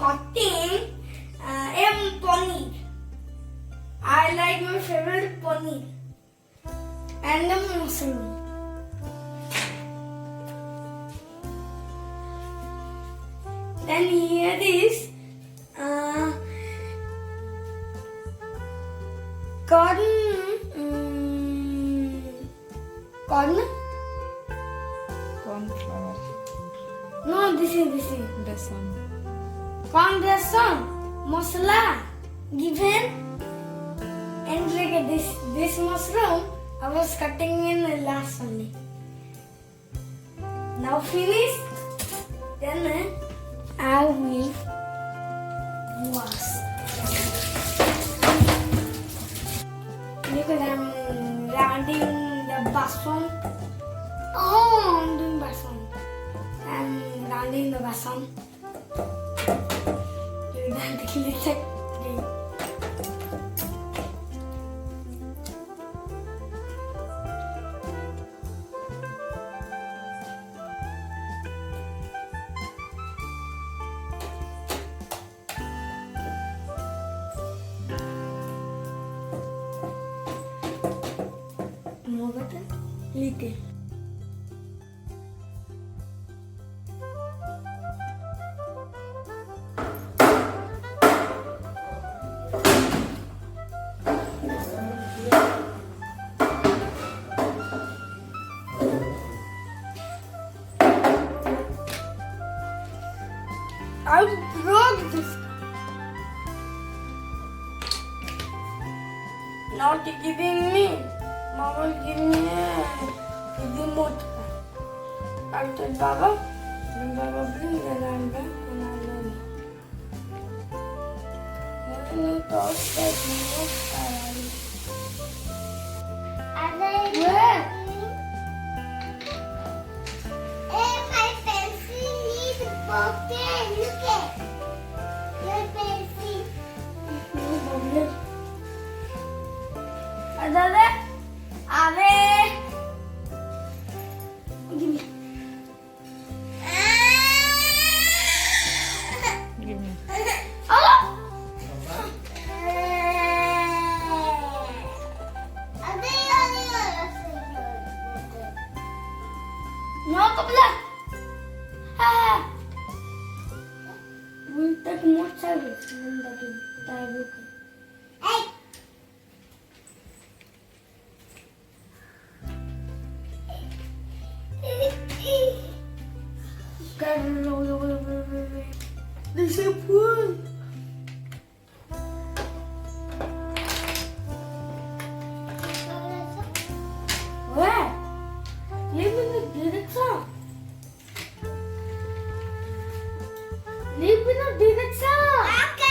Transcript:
cutting paneer. I like my favorite paneer and the mushroom. Then here is corn. Corn? Cornflower. No, this is. Besan. Corn besan, masala, given, and like this mushroom I was cutting in the last only. Now finished. Then I will wash. Look at I'm rounding the bason. Oh, I'm doing bason. I'm rounding the bason. More butter? Little. I broke this. Not giving me. Mama will give me a remote. I told Baba, when Baba bring then I'll bring and I'll learn. Then you talk that remote. Where? My pencil is broken. Look at your pencil. No problem. Dada, Ave. Give me. Give me. Oh! No problem. Ah. We'll take more service. Hey! This is food. Where? Leave in the direction. Leave in the direction.